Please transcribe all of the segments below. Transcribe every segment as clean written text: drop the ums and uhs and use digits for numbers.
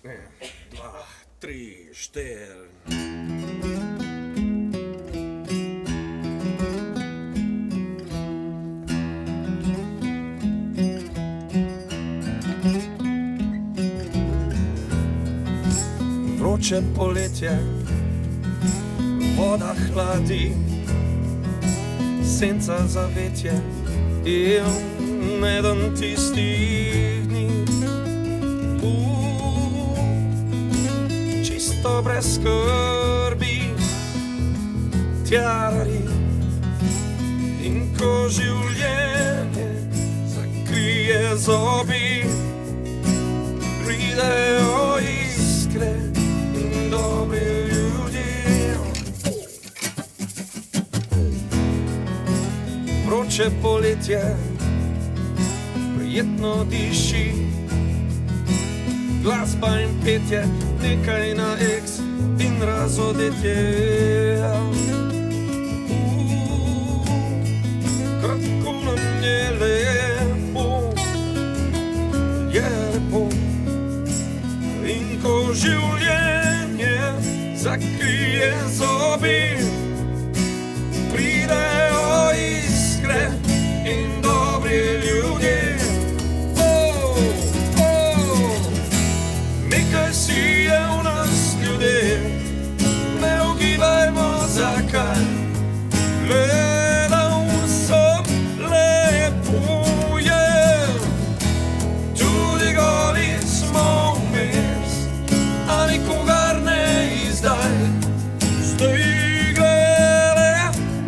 Dva, tri, štiri. Vroče poletje, voda hladi, senca zavetje in eden tistih dni. Čisto brez skrbi, tjarari, in ko življenje zakrije zobi, pridejo iskre in dobri ljudje. Vroče poletje prijetno diši, glasba in petje, nekaj na eks in razodetje. Kako nam je lepo, je lepo. In ko življenje zakrije zobi, pridejo iskre in dobri ljudje. Nekaj si je v nas ljudje, ne ugibajmo zakaj. Gledam sem, lepo je, tudi goli smo vmes, a nikogar ne izdaj. Zdaj glede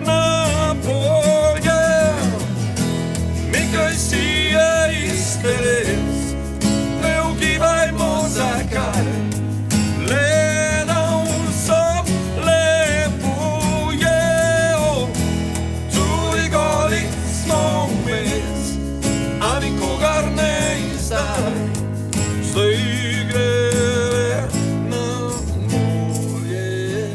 na polje, nekaj si je iz teles, ne ugibajmo zakaj. Gledam sem, lepo je, tudi goli smo vmes, a nikogar ne izdaj. Zdaj glede na polje.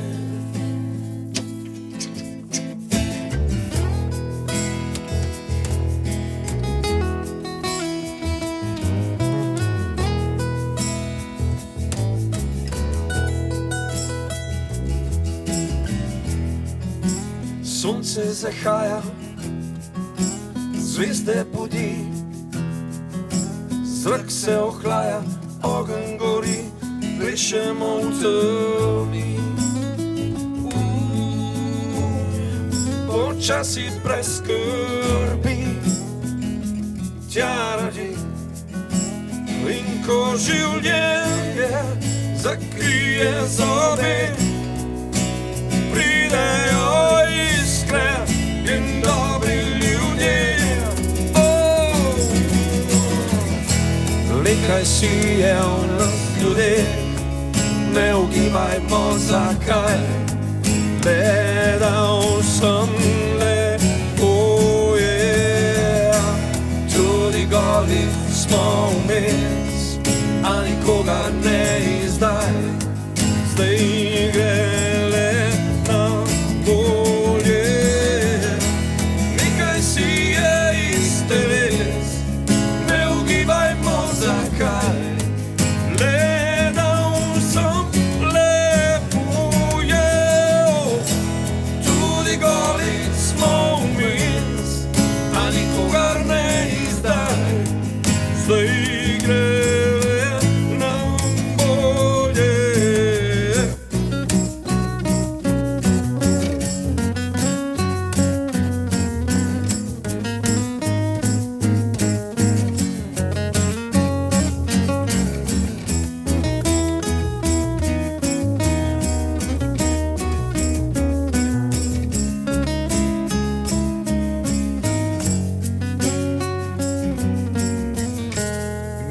Sonce zahaja, zvezde budi, zrak se ohlaja, ogenj gori, plešemo v temi. Počasi brez skrbi, tjaradi, in ko življenje zakrije zobi, pridejo iskre in dobri ljudje. Nekaj si je v nas ljudje, ne ugibajmo zakaj. Gledal sem, lepo je, tudi goli smo vmes, a nikogar ne izdaj. Zdaj glede na polje, nekaj si je iz teles, ne ugibajmo zakaj. Gledal sem, lepo je, tudi goli smo vmes, a nikogar ne izdaj. Zdaj glede na polje.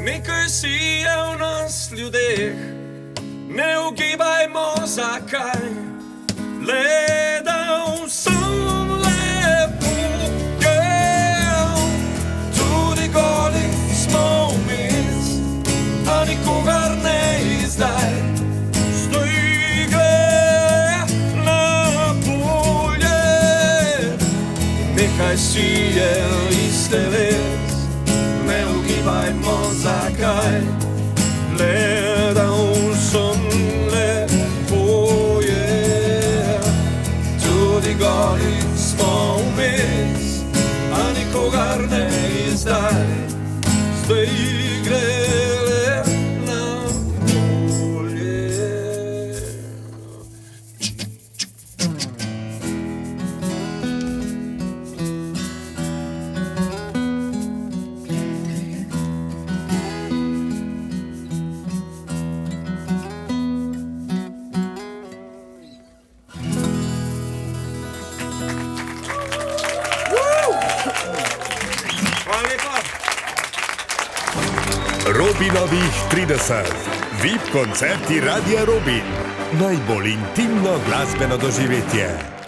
Nekaj si je v nas ljudeh, ne ugibajmo zakaj. Gledal sem, lepo je, tudi goli smo vmes, a nikogar ne izdaj. Zdaj glede na polje, nekaj si je iz teles, ne ugibajmo zakaj. Gledam Robinovih 30. VIP koncerti Radia Robin. Najbolj intimno glasbeno doživetje.